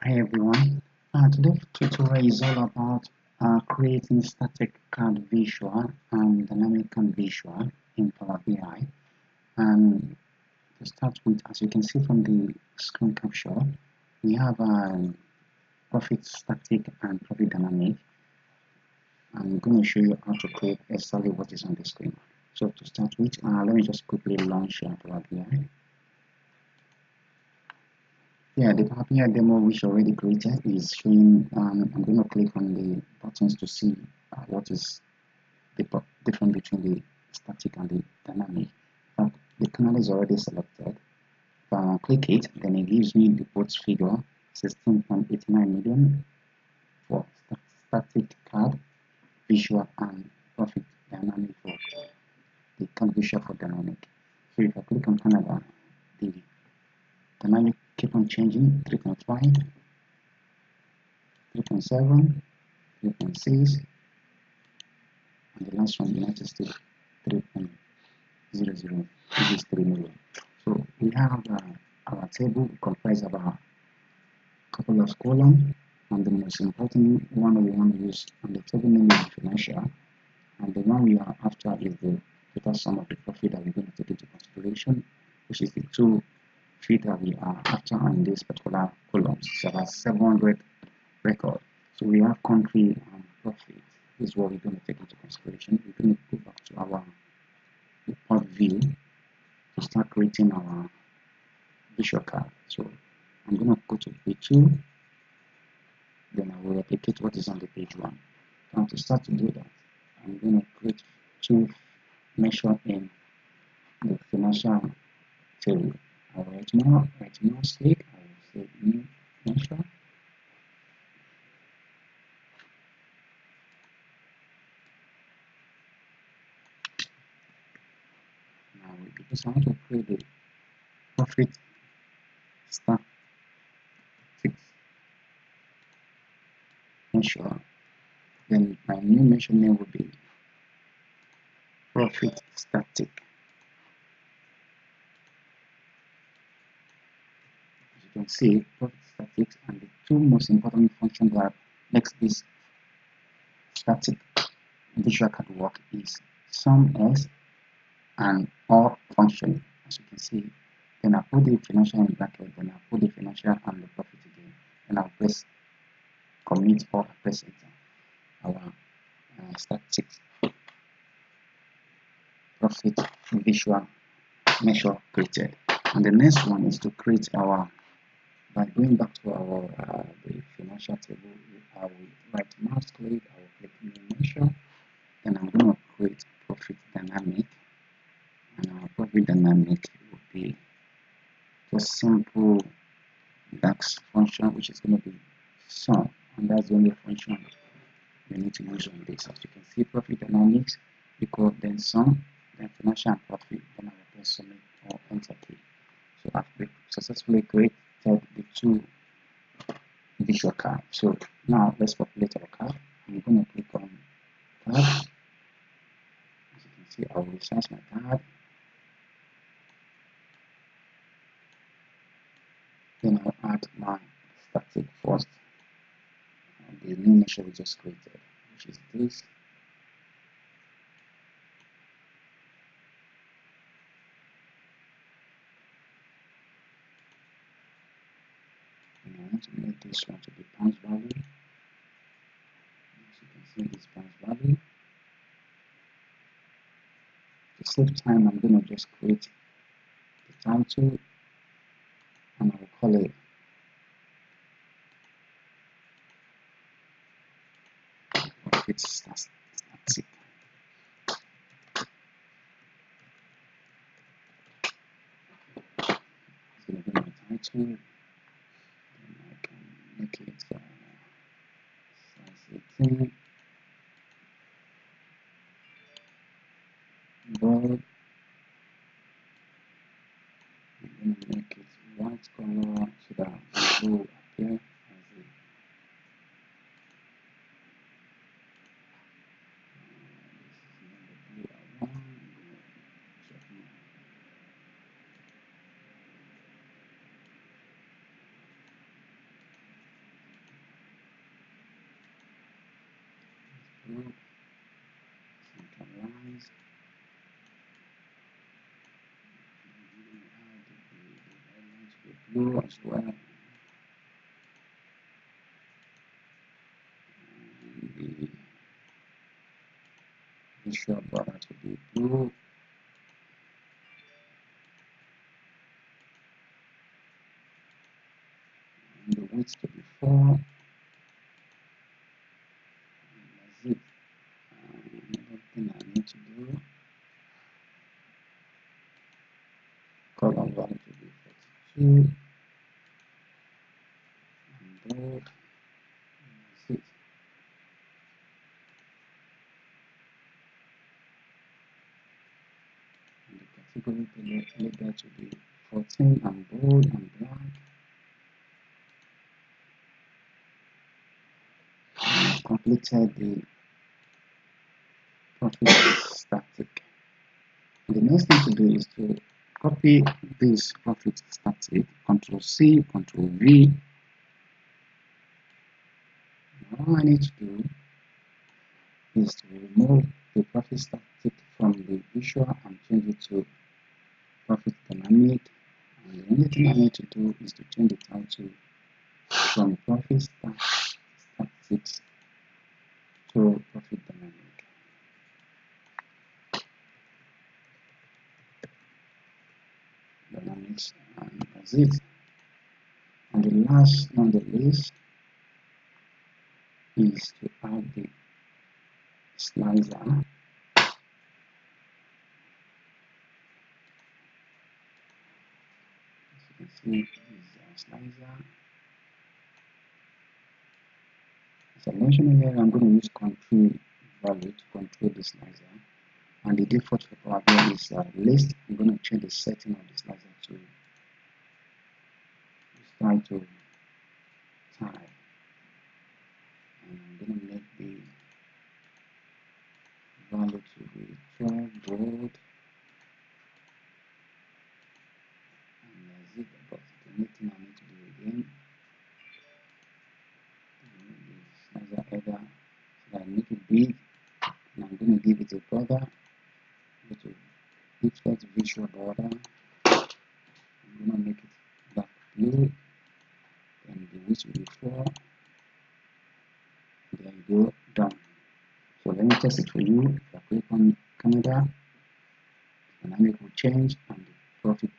Hi everyone. Today's tutorial is all about creating static CAD visual and dynamic CAD visual in Power BI. And to start with, as you can see from the screen capture, we have profit static and profit dynamic. I'm going to show you how to create exactly what is on the screen. So to start with, let me just quickly launch Power BI. Yeah, the Power BI demo which already created is showing. I'm going to click on the buttons to see what is the difference between the static and the dynamic. The canal is already selected. If I click it, then it gives me the both figure 16.89 million for static CAD visual and profit dynamic for the CAD visual for dynamic. So if I click on Canada, the dynamic keep on changing 3.5, 3.7, 3.6, and the last one, United States, 3.00, which is 3 million. So we have our table comprised of a couple of columns, and the most important one we want to use on the table name is financial, and the one we are after is the total sum of the profit that we're going to take into consideration, which is the two feet that we are after on this particular column. So that's 700 record. So we have country and profit is what we're going to take into consideration. We're going to go back to our report view to start creating our visual card. So I'm going to go to page 2, then I will replicate what is on the page 1. Now to start to do that, I'm going to create two measure in the financial table. I will right now click, I will say new measure. Now because I want to create the profit static measure, then my new measure name will be profit static. As you can see, profit statics and the two most important functions that makes this static visual card work is sum s and or function. As you can see, then I put the financial in bracket, then I put the financial and the profit again, and I'll press commit or press enter. Our static profit visual measure created. And the next one is to create our, by going back to our the financial table, I will right mouse click, I will click new measure, then I'm going to create profit dynamic, and our profit dynamic will be just simple DAX function, which is going to be sum, and that's the only function we need to use on this. As you can see, profit dynamics equal then sum, then financial and profit, then I will press submit or enter key. So I've successfully created the two visual cards. So now let's populate our card. I'm going to click on card. As you can see, I will resize my card. Then I'll add my static first, the new measure we just created, which is this. And I want to make this one to be pounds value. As you can see, this pounds value. To save time, I'm going to just create the title, and I will call it profit static. It's going to be my title, and I can make it size 18, bold. I'm going to make it white color so that it will appear as a blue, centralized. The blue as well. And the visual border to be blue. And the width to be 4. And that's it. Another thing I need to do, column value to be 42. And bold. And that's it. And the category label to be 14 and bold and black. Completed the profit static. The next thing to do is to copy this profit static, Control C, Control V. All I need to do is to remove the profit static from the visual and change it to profit dynamic. And the only thing I need to do is to change the title from profit statics to profit dynamic. Dynamics, and that's it. And the last on the list is to add the slicer. As you can see, this is our slicer. As I mentioned earlier, I'm going to use control value to control the slicer. And the default for Power BI is list. I'm going to change the setting of the slicer to start to type. And I'm going to make the value to be 12 bold. And that's it. But the only thing I need to do again, the slicer header, so I make it big. And I'm going to give it a border. Go to default visual border. I'm going to make it dark blue. And the width will be 4. There you go, done. So let me test it for you. If I click on Canada, dynamic will change and the profit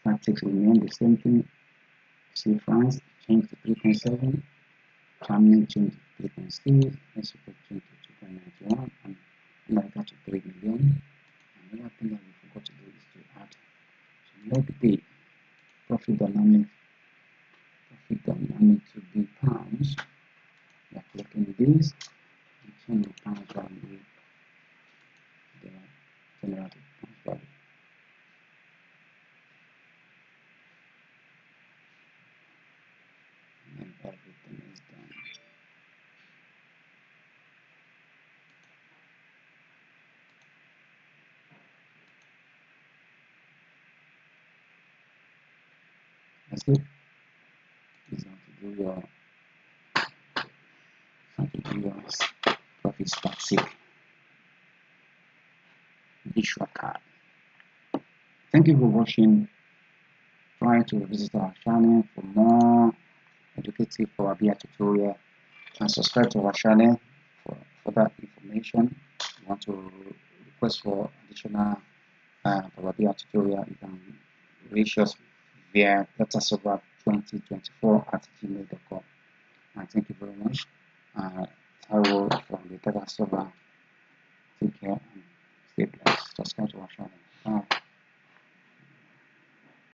statistics remain the same thing. See France change to 3.7, Germany change to 3.6, Mexico change to 2.91, and America to 3 million. Another thing that we forgot to do is to add to make the profit dynamic to be pounds. We are clicking this and change the pounds value, the generated pounds value. And everything is done. That's it. Is how to do your profit static visual card. Thank you for watching. Try to visit our channel for more educative Power BI tutorial and subscribe to our channel for that information. If you want to request for additional Power BI tutorial, you can reach us via dataserver2024@gmail.com. And thank you very much. Taiwo from the Data Server. Take care and stay blessed. Subscribe to our channel.